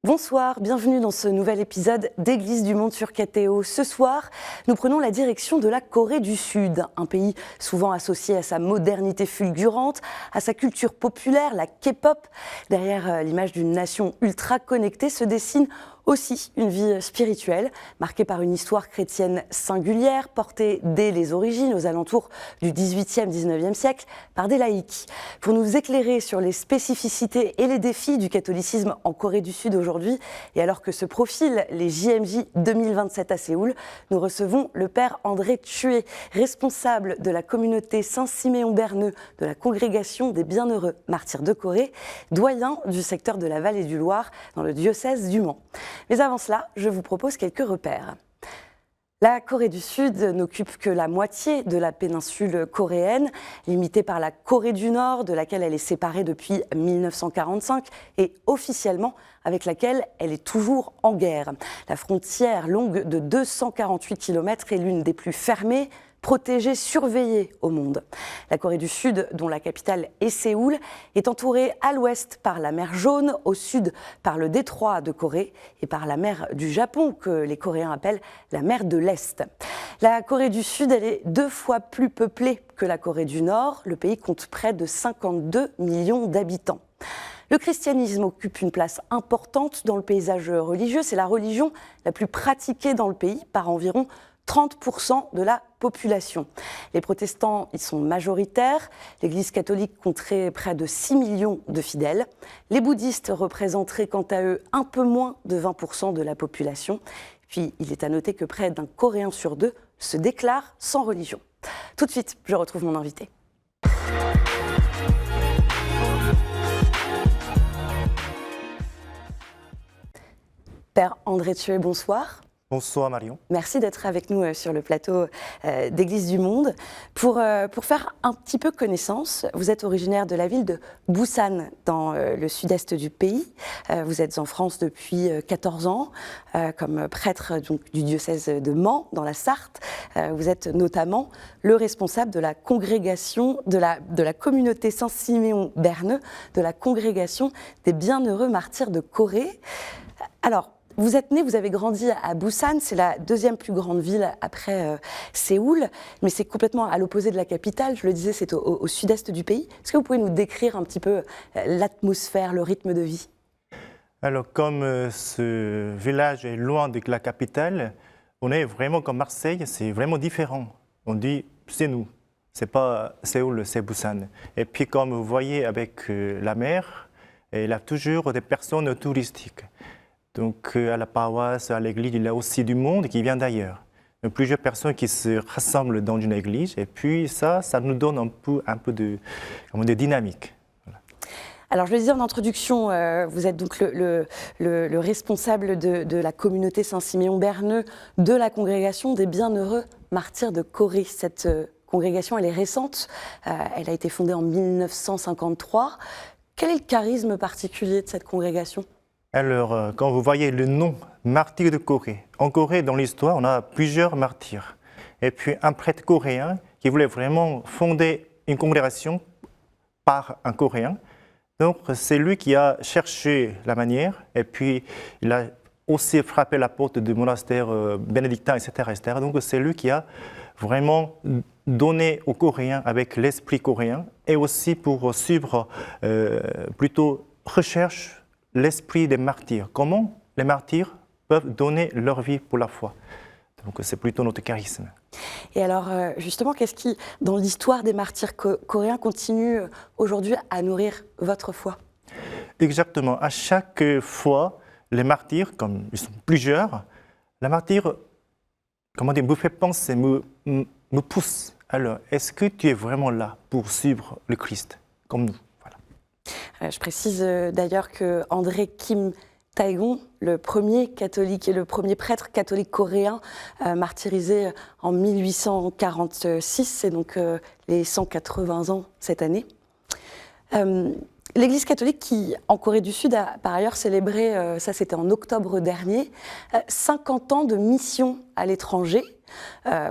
Bonsoir, bienvenue dans ce nouvel épisode d'Église du Monde sur KTO. Ce soir, nous prenons la direction de la Corée du Sud, un pays souvent associé à sa modernité fulgurante, à sa culture populaire, la K-pop. Derrière l'image d'une nation ultra connectée se dessine aussi une vie spirituelle, marquée par une histoire chrétienne singulière, portée dès les origines, aux alentours du XVIIIe, XIXe siècle, par des laïcs. Pour nous éclairer sur les spécificités et les défis du catholicisme en Corée du Sud aujourd'hui, et alors que se profilent les JMJ 2027 à Séoul, nous recevons le père André Thué, responsable de la communauté Saint-Siméon-Berneux de la congrégation des Bienheureux Martyrs de Corée, doyen du secteur de la Vallée du Loir dans le diocèse du Mans. Mais avant cela, je vous propose quelques repères. La Corée du Sud n'occupe que la moitié de la péninsule coréenne, limitée par la Corée du Nord, de laquelle elle est séparée depuis 1945, et officiellement avec laquelle elle est toujours en guerre. La frontière longue de 248 km est l'une des plus fermées, protégée, surveillée au monde. La Corée du Sud, dont la capitale est Séoul, est entourée à l'ouest par la mer Jaune, au sud par le détroit de Corée et par la mer du Japon, que les Coréens appellent la mer de l'Est. La Corée du Sud, elle est 2 fois plus peuplée que la Corée du Nord. Le pays compte près de 52 millions d'habitants. Le christianisme occupe une place importante dans le paysage religieux. C'est la religion la plus pratiquée dans le pays par environ 30% de la population. Les protestants y sont majoritaires. L'Église catholique compterait près de 6 millions de fidèles. Les bouddhistes représenteraient quant à eux un peu moins de 20% de la population. Puis il est à noter que près d'un Coréen sur 2 se déclare sans religion. Tout de suite, je retrouve mon invité. Père André Thué, bonsoir. Bonsoir Marion. Merci d'être avec nous sur le plateau d'Église du Monde. Pour faire un petit peu connaissance, vous êtes originaire de la ville de Busan, dans le sud-est du pays. Vous êtes en France depuis 14 ans, comme prêtre donc, du diocèse de Mans, dans la Sarthe. Vous êtes notamment le responsable de la congrégation, de la communauté Saint-Siméon-Berneux, de la congrégation des Bienheureux Martyrs de Corée. Alors, vous êtes né, vous avez grandi à Busan, c'est la deuxième plus grande ville après Séoul, mais c'est complètement à l'opposé de la capitale. Je le disais, c'est au sud-est du pays. Est-ce que vous pouvez nous décrire un petit peu l'atmosphère, le rythme de vie ? Alors, comme ce village est loin de la capitale, on est vraiment comme Marseille, c'est vraiment différent. On dit, c'est nous, c'est pas Séoul, c'est Busan. Et puis, comme vous voyez avec la mer, il y a toujours des personnes touristiques. Donc à la paroisse, à l'église, il y a aussi du monde qui vient d'ailleurs. Plusieurs personnes qui se rassemblent dans une église et puis ça nous donne un peu de dynamique. Voilà. Alors je le disais en introduction, vous êtes donc le responsable de la communauté Saint-Siméon-Berneux de la congrégation des Bienheureux Martyrs de Corée. Cette congrégation, elle est récente, elle a été fondée en 1953. Quel est le charisme particulier de cette congrégation ? Alors, quand vous voyez le nom martyr de Corée, en Corée, dans l'histoire, on a plusieurs martyrs. Et puis un prêtre coréen qui voulait vraiment fonder une congrégation par un Coréen. Donc, c'est lui qui a cherché la manière, et puis il a aussi frappé la porte du monastère bénédictin, etc., etc. Donc, c'est lui qui a vraiment donné aux Coréens avec l'esprit coréen, et aussi pour suivre plutôt recherche l'esprit des martyrs. Comment les martyrs peuvent donner leur vie pour la foi. Donc c'est plutôt notre charisme. Et alors justement, qu'est-ce qui, dans l'histoire des martyrs coréens, continue aujourd'hui à nourrir votre foi ? Exactement. À chaque fois, les martyrs, comme ils sont plusieurs, les martyrs, me fait penser, me pousse. Alors, est-ce que tu es vraiment là pour suivre le Christ, comme nous ? Je précise d'ailleurs que André Kim Taegon, le premier catholique et le premier prêtre catholique coréen martyrisé en 1846, c'est donc les 180 ans cette année. L'Église catholique qui, en Corée du Sud, a par ailleurs célébré, ça c'était en octobre dernier, 50 ans de mission à l'étranger.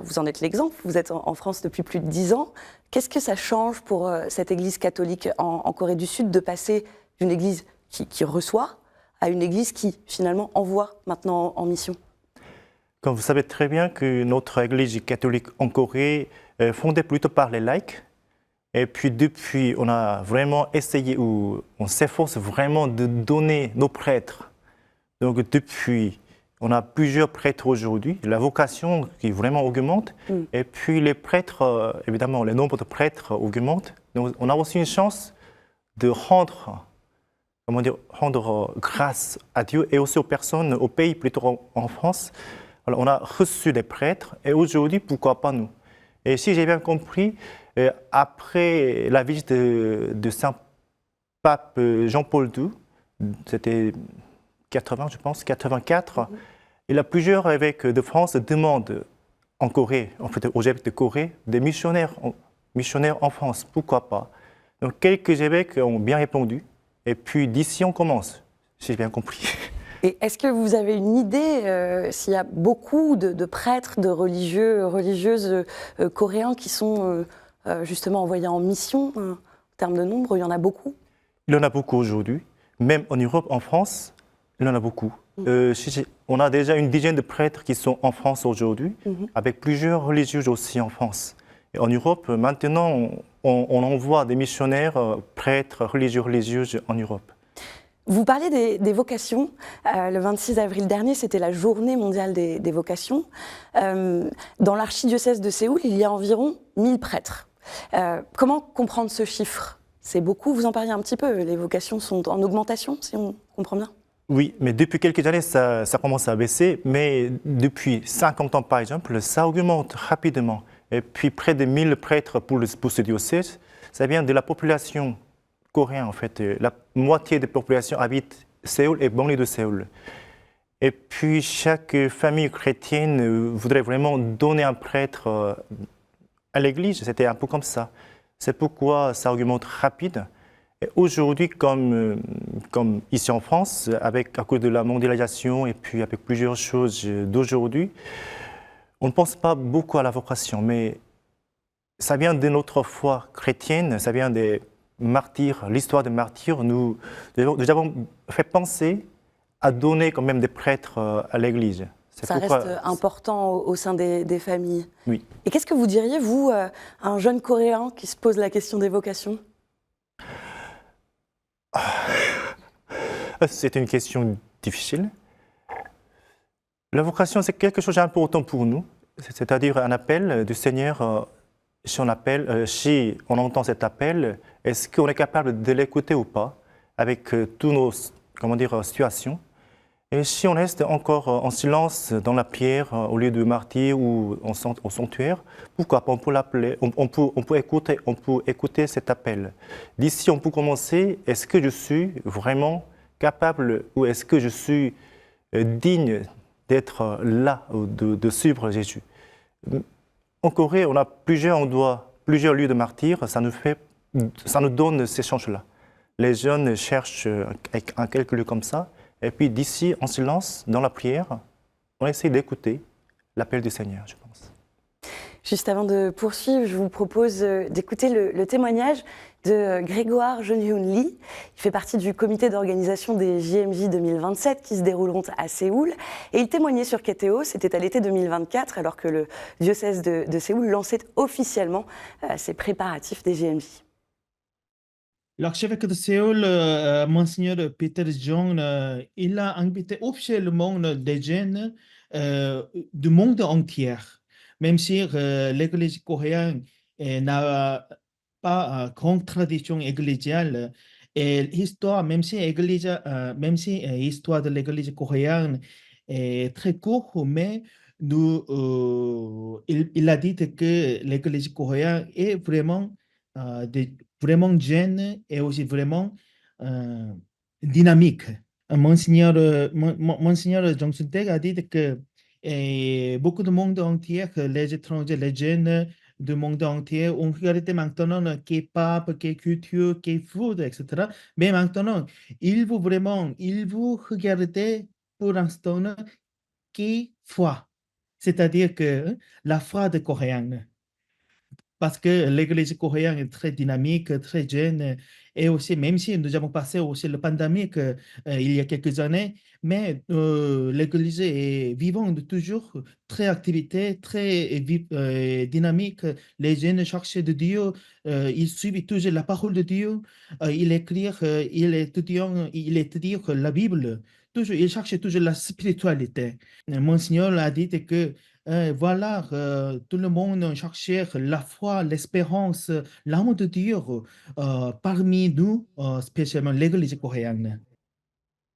Vous en êtes l'exemple, vous êtes en France depuis plus de 10 ans. Qu'est-ce que ça change pour cette Église catholique en Corée du Sud de passer d'une Église qui reçoit à une église qui finalement envoie maintenant en mission? Comme vous savez très bien que notre Église catholique en Corée est fondée plutôt par les laïcs. Et puis depuis, on a vraiment essayé, ou on s'efforce vraiment de donner nos prêtres. Donc depuis, on a plusieurs prêtres aujourd'hui, la vocation qui vraiment augmente. Et puis les prêtres, évidemment, le nombre de prêtres augmente. Donc on a aussi une chance de rendre, comment dire, rendre grâce à Dieu et aussi aux personnes, au pays, plutôt en France. Alors, on a reçu des prêtres et aujourd'hui, pourquoi pas nous? Et si j'ai bien compris, après la visite de Saint Pape Jean-Paul II, c'était 80, je pense, 84, il y a plusieurs évêques de France demandent en Corée, en fait, aux évêques de Corée, des missionnaires en France. Pourquoi pas? Donc, quelques évêques ont bien répondu. Et puis, d'ici, on commence, si j'ai bien compris. Et est-ce que vous avez une idée s'il y a beaucoup de prêtres, de religieux, religieuses coréens qui sont justement envoyés en mission en termes de nombre? Il y en a beaucoup? Il y en a beaucoup aujourd'hui. Même en Europe, en France, il y en a beaucoup. On a déjà une dizaine de prêtres qui sont en France aujourd'hui, avec plusieurs religieux aussi en France. Et en Europe, maintenant, on envoie des missionnaires, prêtres, religieux, religieuses en Europe. Vous parliez des vocations. Le 26 avril dernier, c'était la journée mondiale des vocations. Dans l'archidiocèse de Séoul, il y a environ 1000 prêtres. Comment comprendre ce chiffre? C'est beaucoup, vous en parliez un petit peu, les vocations sont en augmentation, si on comprend bien? Oui, mais depuis quelques années, ça commence à baisser, mais depuis 50 ans, par exemple, ça augmente rapidement. Et puis près de 1000 prêtres pour ce diocèse, ça vient de la population coréenne, en fait. La moitié de la population habite Séoul et banlieue de Séoul. Et puis chaque famille chrétienne voudrait vraiment donner un prêtre à l'église, c'était un peu comme ça. C'est pourquoi ça augmente rapide. Et aujourd'hui, comme ici en France, à cause de la mondialisation et puis avec plusieurs choses d'aujourd'hui, on ne pense pas beaucoup à la vocation, mais ça vient de notre foi chrétienne, ça vient des martyrs, l'histoire des martyrs. Nous avons fait penser à donner quand même des prêtres à l'Église. Ça reste important au sein des familles. Oui. Et qu'est-ce que vous diriez, vous, à un jeune Coréen qui se pose la question des vocations? C'est une question difficile. La vocation, c'est quelque chose d'important pour nous, c'est-à-dire un appel du Seigneur. Si on entend cet appel, est-ce qu'on est capable de l'écouter ou pas, avec toutes nos situations? Et si on reste encore en silence dans la prière, au lieu de martyr ou au sanctuaire, pourquoi pas? On peut l'appeler, on peut écouter cet appel. D'ici, on peut commencer. Est-ce que je suis vraiment capable ou est-ce que je suis digne d'être là, de suivre Jésus? En Corée, on a plusieurs endroits, plusieurs lieux de martyrs. Ça nous donne ces chances-là. Les jeunes cherchent un quelques lieux comme ça. Et puis d'ici, en silence, dans la prière, on essaie d'écouter l'appel du Seigneur, je pense. Juste avant de poursuivre, je vous propose d'écouter le témoignage de Grégoire Jeon-Hyun Lee. Il fait partie du comité d'organisation des JMJ 2027 qui se dérouleront à Séoul. Et il témoignait sur KTO, c'était à l'été 2024, alors que le diocèse de Séoul lançait officiellement ses préparatifs des JMJ. L'archevêque de Séoul, Monseigneur Peter Jong, il a invité officiellement des jeunes du monde entier. Même si l'Église coréenne n'a pas grande tradition ecclésiale, et l'histoire, même si l'histoire de l'Église coréenne est très courte, mais il a dit que l'Église coréenne est vraiment vraiment jeune et aussi vraiment dynamique. Monseigneur Jong Sun-taek a dit que beaucoup de monde entier, que les étrangers, les jeunes du monde entier ont regardé maintenant K-pop, K-culture, K-food, etc. Mais maintenant, il veut regarder pour l'instant K-foi, c'est-à-dire que la foi de coréenne. parce que l'église coréenne est très dynamique, très jeune. Et aussi, même si nous avons passé aussi la pandémie il y a quelques années, mais l'église est vivante toujours, très activité, très dynamique. Les jeunes cherchent de Dieu, ils suivent toujours la parole de Dieu, il étudie la Bible. Toujours, il cherche toujours la spiritualité. Monseigneur a dit que voilà, tout le monde cherchait la foi, l'espérance, l'amour de Dieu parmi nous, spécialement l'Église coréenne.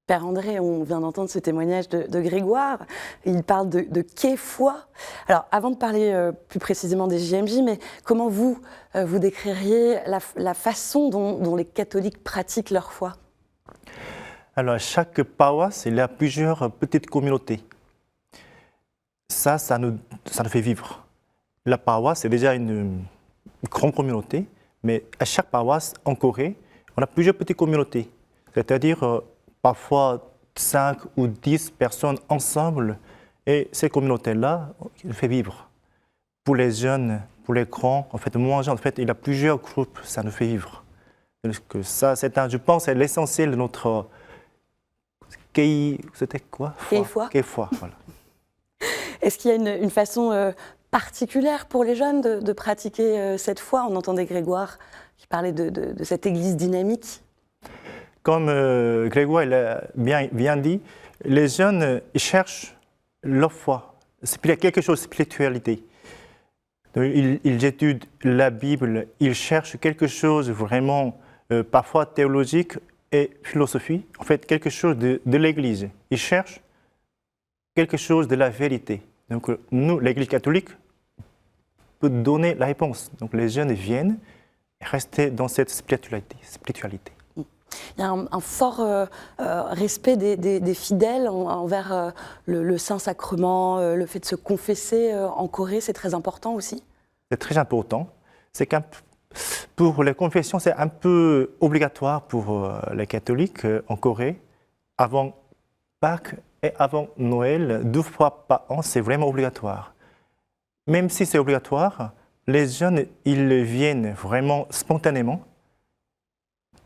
Père André, on vient d'entendre ce témoignage de Grégoire. Il parle de quai foi. Alors, avant de parler plus précisément des JMJ, mais comment vous, vous décririez la façon dont les catholiques pratiquent leur foi? Alors, chaque paroisse, il y a plusieurs petites communautés. Ça nous fait vivre. La paroisse, c'est déjà une grande communauté, mais à chaque paroisse en Corée, on a plusieurs petites communautés. C'est-à-dire parfois 5 ou 10 personnes ensemble, et ces communautés-là, il fait vivre. Pour les jeunes, pour les grands, en fait, moins jeunes, en fait, il y a plusieurs groupes, ça nous fait vivre. Donc, ça, je pense, c'est l'essentiel de notre c'était quoi? Foi. Foi, voilà. Est-ce qu'il y a une façon particulière pour les jeunes de pratiquer cette foi? On entendait Grégoire qui parlait de cette église dynamique. Comme Grégoire l'a bien dit, les jeunes ils cherchent leur foi, quelque chose de spiritualité. Donc, ils étudient la Bible, ils cherchent quelque chose vraiment parfois théologique et philosophie, en fait quelque chose de l'Église. Ils cherchent quelque chose de la vérité. Donc nous, l'Église catholique, peut donner la réponse. Donc les jeunes viennent rester dans cette spiritualité. Il y a un fort respect des fidèles envers le Saint-Sacrement, le fait de se confesser en Corée, c'est très important aussi. C'est très important. C'est pour les confessions, c'est un peu obligatoire pour les catholiques en Corée. Avant Pâques et avant Noël, 2 fois par an, c'est vraiment obligatoire. Même si c'est obligatoire, les jeunes, ils viennent vraiment spontanément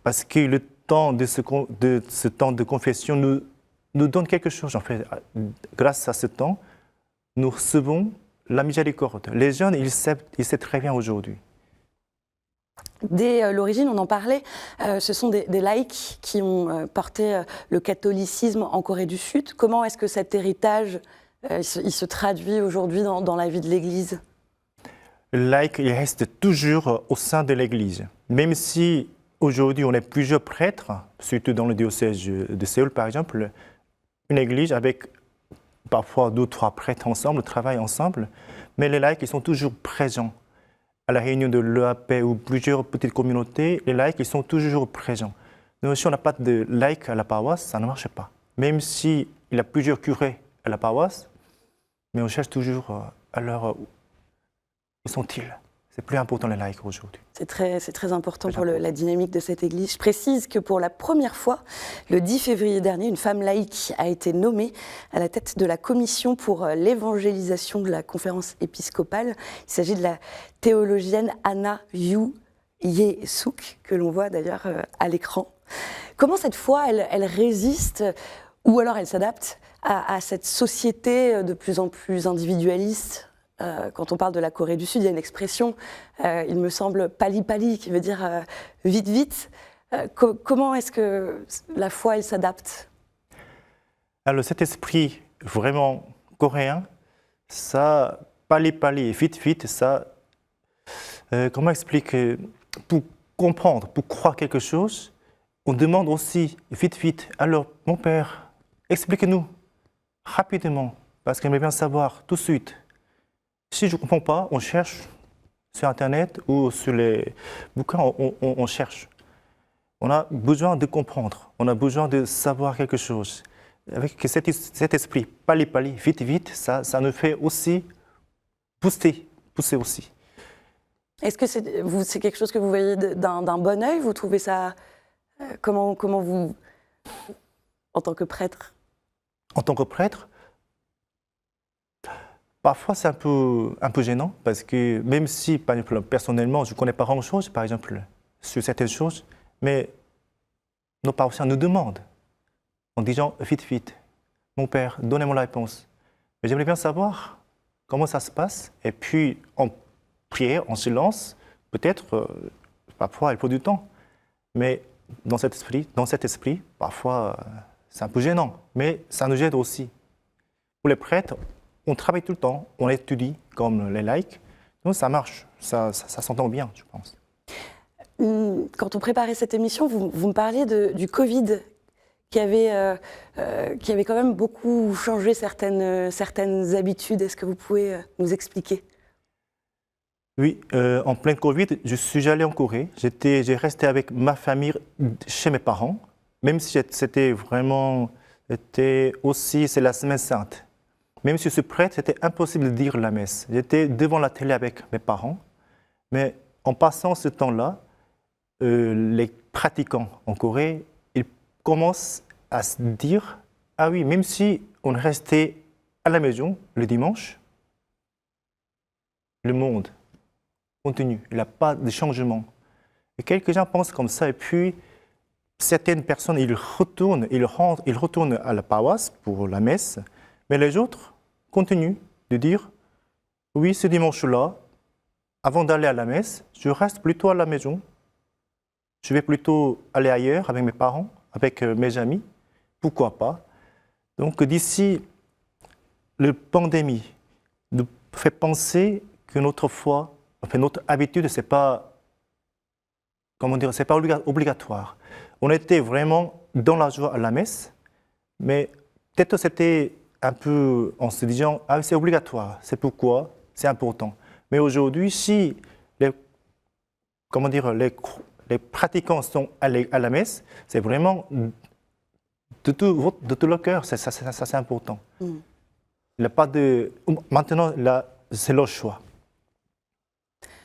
parce que le temps de ce temps de confession nous donne quelque chose. En fait, grâce à ce temps, nous recevons la miséricorde. Les jeunes, ils savent très bien aujourd'hui. Dès l'origine, on en parlait, ce sont des laïcs qui ont porté le catholicisme en Corée du Sud. Comment est-ce que cet héritage il se traduit aujourd'hui dans la vie de l'Église? Le laïc, il reste toujours au sein de l'Église. Même si aujourd'hui on est plusieurs prêtres, surtout dans le diocèse de Séoul par exemple, une église avec parfois 2 ou 3 prêtres ensemble, travaillent ensemble, mais les laïcs ils sont toujours présents. À la réunion de l'EAP ou plusieurs petites communautés, les laïcs ils sont toujours présents. Donc si on n'a pas de laïcs à la paroisse, ça ne marche pas. Même s'il y a plusieurs curés à la paroisse, mais on cherche toujours à leur... Où sont-ils? C'est plus important les laïcs aujourd'hui. C'est très important pour la dynamique de cette église. Je précise que pour la première fois, le 10 février dernier, une femme laïque a été nommée à la tête de la commission pour l'évangélisation de la conférence épiscopale. Il s'agit de la théologienne Anna Yu Ye-suk, que l'on voit d'ailleurs à l'écran. Comment cette foi, elle résiste, ou alors elle s'adapte à cette société de plus en plus individualiste? Quand on parle de la Corée du Sud, il y a une expression, il me semble, pali-pali, qui veut dire vite, vite. Comment est-ce que la foi, elle s'adapte? Alors cet esprit vraiment coréen, ça, pali-pali, vite, vite, ça, comment expliquer? Pour comprendre, pour croire quelque chose, on demande aussi vite, vite. Alors, mon père, expliquez-nous rapidement, parce qu'on aimerait bien savoir tout de suite. Si je ne comprends pas, on cherche sur Internet ou sur les bouquins, on cherche. On a besoin de comprendre, on a besoin de savoir quelque chose. Avec cet esprit, pali, vite, vite, ça nous fait aussi pousser aussi. Est-ce que c'est quelque chose que vous voyez d'un bon œil? Vous trouvez ça... comment vous... En tant que prêtre? En tant que prêtre, Parfois, c'est un peu gênant parce que même si, par exemple, personnellement, je ne connais pas grand-chose, par exemple, sur certaines choses, mais nos parents nous demandent, en disant vite, vite, mon père, donnez-moi la réponse. Mais j'aimerais bien savoir comment ça se passe. Et puis, en prière, en silence, peut-être, parfois, il faut du temps. Mais dans cet esprit, parfois, c'est un peu gênant. Mais ça nous aide aussi. Pour les prêtres, on travaille tout le temps, on étudie comme les laïcs. Donc ça marche, ça s'entend bien, je pense. Quand on préparait cette émission, vous me parliez du Covid qui avait quand même beaucoup changé certaines habitudes. Est-ce que vous pouvez nous expliquer? Oui, en plein Covid, je suis allé en Corée. J'ai resté avec ma famille chez mes parents, même si c'est la Semaine Sainte. Même si je suis prêtre, c'était impossible de dire la messe. J'étais devant la télé avec mes parents, mais en passant ce temps-là, les pratiquants en Corée, ils commencent à se dire « Ah oui, même si on restait à la maison le dimanche, le monde continue, il n'y a pas de changement. » Et quelques gens pensent comme ça, et puis certaines personnes, ils retournent à la paroisse pour la messe, mais les autres continuent de dire « Oui, ce dimanche-là, avant d'aller à la messe, je reste plutôt à la maison. Je vais plutôt aller ailleurs avec mes parents, avec mes amis. Pourquoi pas ?» Donc d'ici, la pandémie nous fait penser que notre foi, notre habitude, c'est pas obligatoire. On était vraiment dans la joie à la messe, mais peut-être c'était un peu en se disant « Ah, c'est obligatoire, c'est pourquoi, c'est important. » Mais aujourd'hui, si les pratiquants sont à la messe, c'est vraiment de tout le cœur, ça c'est important. Il n'y a pas de... Maintenant, là, c'est leur choix.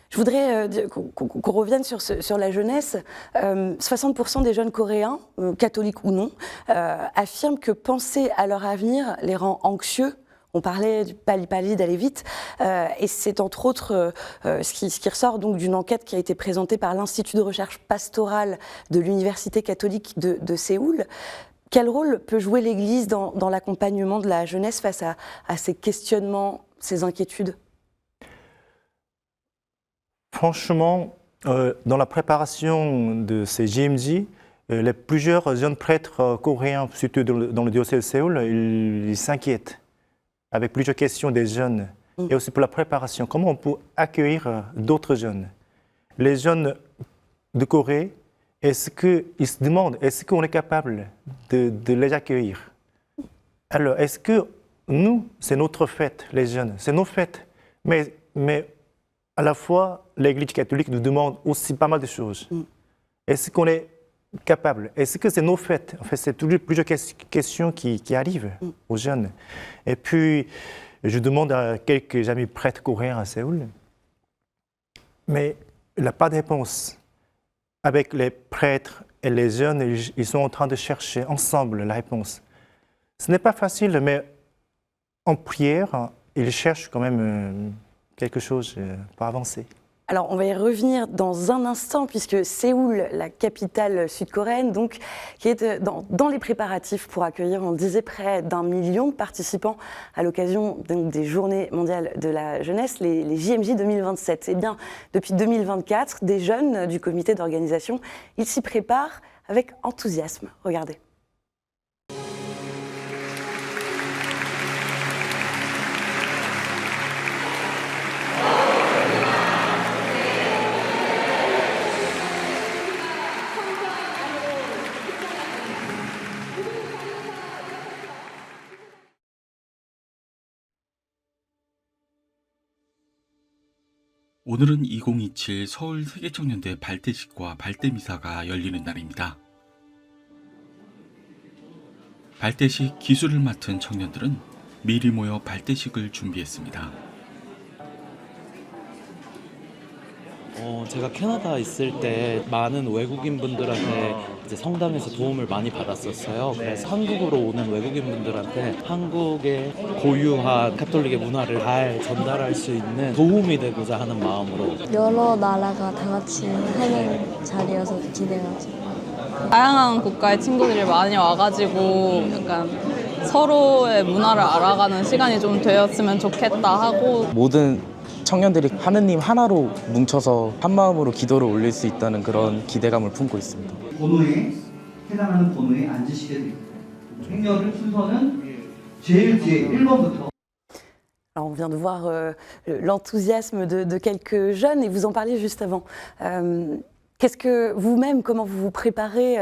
Je voudrais qu'on revienne sur la jeunesse. 60% des jeunes Coréens, catholiques ou non, affirment que penser à leur avenir les rend anxieux. On parlait du pali-pali, d'aller vite, et c'est entre autres ce qui ressort donc d'une enquête qui a été présentée par l'Institut de recherche pastorale de l'Université catholique de Séoul. Quel rôle peut jouer l'Église dans l'accompagnement de la jeunesse face à ces questionnements, ces inquiétudes? Franchement, dans la préparation de ces JMJ, plusieurs jeunes prêtres coréens, surtout dans le diocèse de Séoul, ils s'inquiètent avec plusieurs questions des jeunes. Et aussi pour la préparation, comment on peut accueillir d'autres jeunes. Les jeunes de Corée, ils se demandent, est-ce qu'on est capable de les accueillir? Alors, est-ce que nous, c'est notre fête, les jeunes, c'est nos fêtes, mais à la fois, l'Église catholique nous demande aussi pas mal de choses. Est-ce qu'on est capable? Est-ce que c'est nos fêtes? En fait, c'est toujours plusieurs questions qui arrivent aux jeunes. Et puis, je demande à quelques amis prêtres coréens à Séoul, mais il n'y a pas de réponse. Avec les prêtres et les jeunes, ils sont en train de chercher ensemble la réponse. Ce n'est pas facile, mais en prière, ils cherchent quand même quelque chose pour avancer. Alors, on va y revenir dans un instant, puisque Séoul, la capitale sud-coréenne, donc, qui est dans les préparatifs pour accueillir, on le disait, près d'1 million de participants à l'occasion des Journées mondiales de la jeunesse, les JMJ 2027. Eh bien, depuis 2024, des jeunes du comité d'organisation, ils s'y préparent avec enthousiasme. Regardez. 오늘은 2027 서울 세계청년대 발대식과 발대미사가 열리는 날입니다. 발대식 기술을 맡은 청년들은 미리 모여 발대식을 준비했습니다. 제가 캐나다 있을 때 많은 외국인 분들한테 이제 성당에서 도움을 많이 받았었어요. 그래서 한국으로 오는 외국인 분들한테 한국의 고유한 가톨릭의 문화를 잘 전달할 수 있는 도움이 되고자 하는 마음으로 여러 나라가 다 같이 하는 자리여서 기대하죠. 다양한 국가의 친구들이 많이 와가지고 약간 서로의 문화를 알아가는 시간이 좀 되었으면 좋겠다 하고 모든 청년들이 하느님 하나로 뭉쳐서 한 마음으로 기도를 올릴 수 있다는 그런 기대감을 품고 있습니다. 번호에 해당하는 번호에 앉으시게 됩니다. 행렬을 순서는 제일 뒤에 1번부터. Alors on vient de voir l'enthousiasme de quelques jeunes et vous en parliez juste avant. Qu'est-ce que vous-même, comment vous vous préparez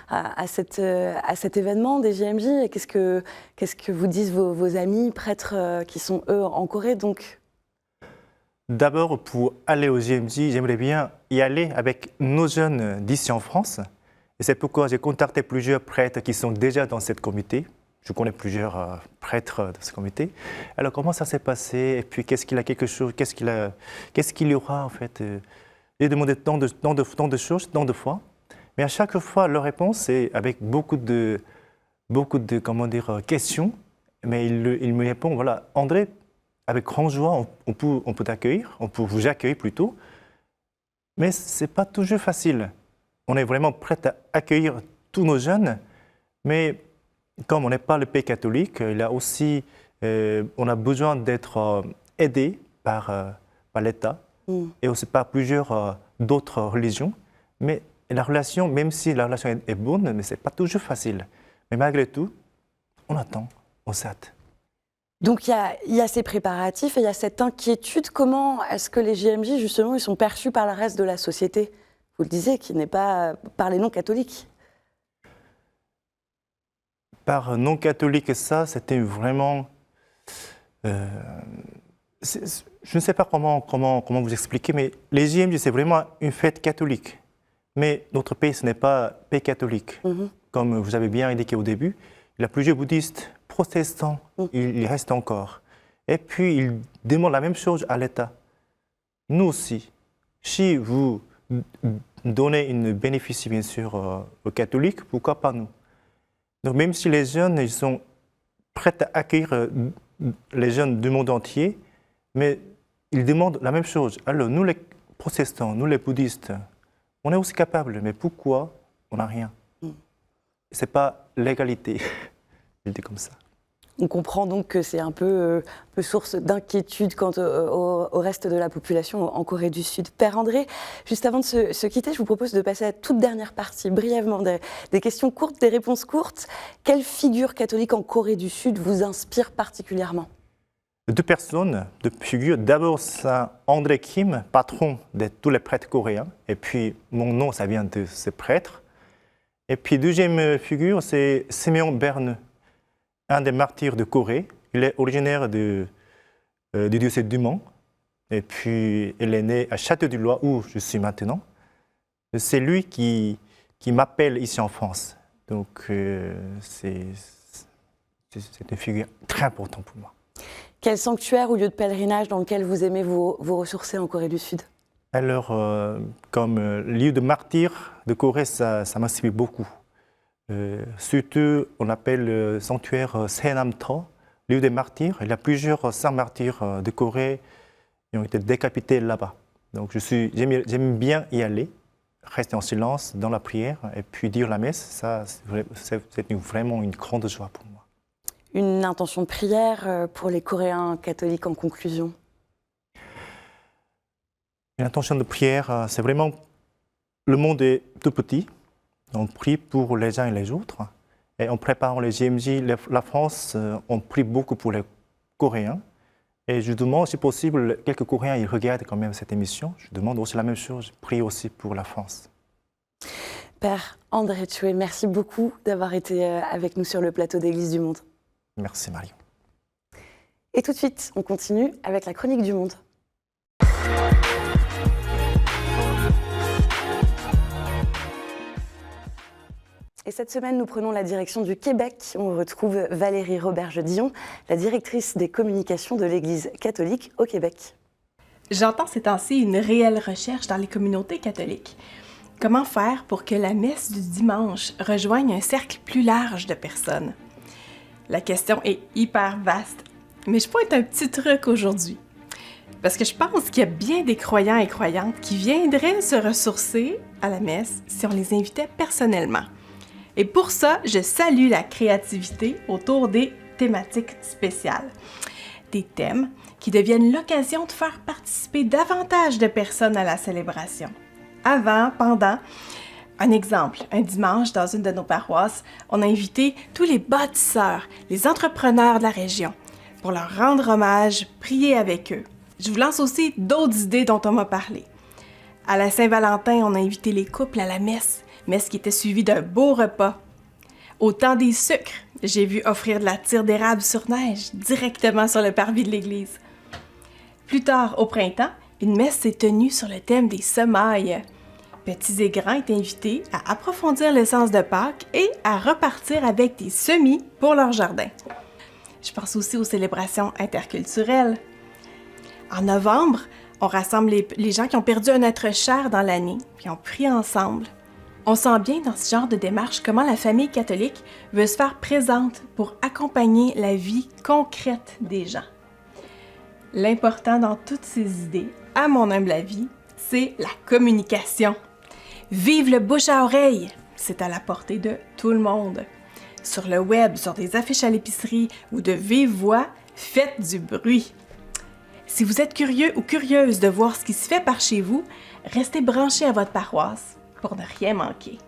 à cet événement des JMJ et qu'est-ce que vous disent vos amis prêtres qui sont eux en Corée donc? D'abord, pour aller au JMJ, j'aimerais bien y aller avec nos jeunes d'ici en France. Et c'est pourquoi j'ai contacté plusieurs prêtres qui sont déjà dans ce comité. Je connais plusieurs prêtres de ce comité. Alors, comment ça s'est passé? Et puis, qu'est-ce qu'il y aura en fait? J'ai demandé tant de choses, tant de fois. Mais à chaque fois, leur réponse est avec beaucoup de questions. Mais il me répond, voilà, André, avec grande joie, on peut t'accueillir, on peut vous accueillir plutôt. Mais ce n'est pas toujours facile. On est vraiment prêt à accueillir tous nos jeunes, mais comme on n'est pas le pays catholique, il a aussi, on a besoin d'être aidé par l'État et aussi par plusieurs d'autres religions. Mais la relation, même si la relation est bonne, mais ce n'est pas toujours facile. Mais malgré tout, on attend, on s'attend. Donc il y a ces préparatifs et il y a cette inquiétude. Comment est-ce que les JMJ, justement, ils sont perçus par le reste de la société? Vous le disiez, qui n'est pas par les non-catholiques. Par non-catholiques, ça, c'était vraiment... je ne sais pas comment vous expliquer, mais les JMJ, c'est vraiment une fête catholique. Mais notre pays, ce n'est pas pays catholique. Comme vous avez bien indiqué au début, il y a plusieurs bouddhistes, protestants, il reste encore. Et puis, ils demandent la même chose à l'État. Nous aussi, si vous donnez une bénéfice, bien sûr, aux catholiques, pourquoi pas nous? Donc, même si les jeunes, ils sont prêts à accueillir les jeunes du monde entier, mais ils demandent la même chose. Alors, nous, les protestants, nous, les bouddhistes, on est aussi capables, mais pourquoi on n'a rien? Ce n'est pas l'égalité. Je le dis comme ça. On comprend donc que c'est un peu source d'inquiétude quant au reste de la population en Corée du Sud. Père André, juste avant de se quitter, je vous propose de passer à la toute dernière partie, brièvement, des questions courtes, des réponses courtes. Quelle figure catholique en Corée du Sud vous inspire particulièrement? Deux personnes, deux figures. D'abord, c'est André Kim, patron de tous les prêtres coréens. Et puis, mon nom, ça vient de ce prêtre. Et puis, deuxième figure, c'est Siméon Berneux, un des martyrs de Corée. Il est originaire du diocèse du Mans. Et puis, il est né à Château-du-Loir, où je suis maintenant. C'est lui qui m'appelle ici en France. Donc, c'est une figure très importante pour moi. Quel sanctuaire ou lieu de pèlerinage dans lequel vous aimez vous ressourcer en Corée du Sud? Alors, comme lieu de martyr de Corée, ça m'inspire beaucoup. Surtout, on appelle le sanctuaire Saenamto, lieu des martyrs. Il y a plusieurs saints martyrs de Corée qui ont été décapités là-bas. Donc, j'aime bien y aller, rester en silence dans la prière et puis dire la messe. Ça, c'est vraiment une grande joie pour moi. Une intention de prière pour les Coréens catholiques en conclusion? Une intention de prière, c'est vraiment... Le monde est tout petit. On prie pour les uns et les autres. Et en préparant les JMJ, la France, on prie beaucoup pour les Coréens. Et je demande, si possible, quelques Coréens, ils regardent quand même cette émission. Je demande aussi la même chose, je prie aussi pour la France. Père André Chouet, merci beaucoup d'avoir été avec nous sur le plateau d'Église du Monde. Merci Marion. Et tout de suite, on continue avec la chronique du Monde. Et cette semaine, nous prenons la direction du Québec. On retrouve Valérie Roberge-Dion, la directrice des communications de l'Église catholique au Québec. J'entends ces temps-ci une réelle recherche dans les communautés catholiques. Comment faire pour que la messe du dimanche rejoigne un cercle plus large de personnes? La question est hyper vaste, mais je pointe un petit truc aujourd'hui. Parce que je pense qu'il y a bien des croyants et croyantes qui viendraient se ressourcer à la messe si on les invitait personnellement. Et pour ça, je salue la créativité autour des thématiques spéciales. Des thèmes qui deviennent l'occasion de faire participer davantage de personnes à la célébration. Avant, pendant. Un exemple, un dimanche, dans une de nos paroisses, on a invité tous les bâtisseurs, les entrepreneurs de la région, pour leur rendre hommage, prier avec eux. Je vous lance aussi d'autres idées dont on m'a parlé. À la Saint-Valentin, on a invité les couples à la messe qui était suivie d'un beau repas. Au temps des sucres, j'ai vu offrir de la tire d'érable sur neige directement sur le parvis de l'église. Plus tard, au printemps, une messe s'est tenue sur le thème des semailles. Petits et grands étaient invités à approfondir le sens de Pâques et à repartir avec des semis pour leur jardin. Je pense aussi aux célébrations interculturelles. En novembre, on rassemble les gens qui ont perdu un être cher dans l'année, puis on prie ensemble. On sent bien dans ce genre de démarche comment la famille catholique veut se faire présente pour accompagner la vie concrète des gens. L'important dans toutes ces idées, à mon humble avis, c'est la communication. Vive le bouche à oreille! C'est à la portée de tout le monde. Sur le web, sur des affiches à l'épicerie ou de vive voix, faites du bruit. Si vous êtes curieux ou curieuse de voir ce qui se fait par chez vous, restez branchés à votre paroisse pour ne rien manquer.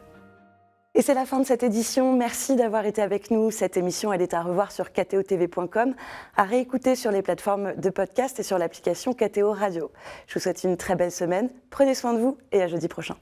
Et c'est la fin de cette édition. Merci d'avoir été avec nous. Cette émission, elle est à revoir sur kto-tv.com, à réécouter sur les plateformes de podcast et sur l'application KTO Radio. Je vous souhaite une très belle semaine. Prenez soin de vous et à jeudi prochain.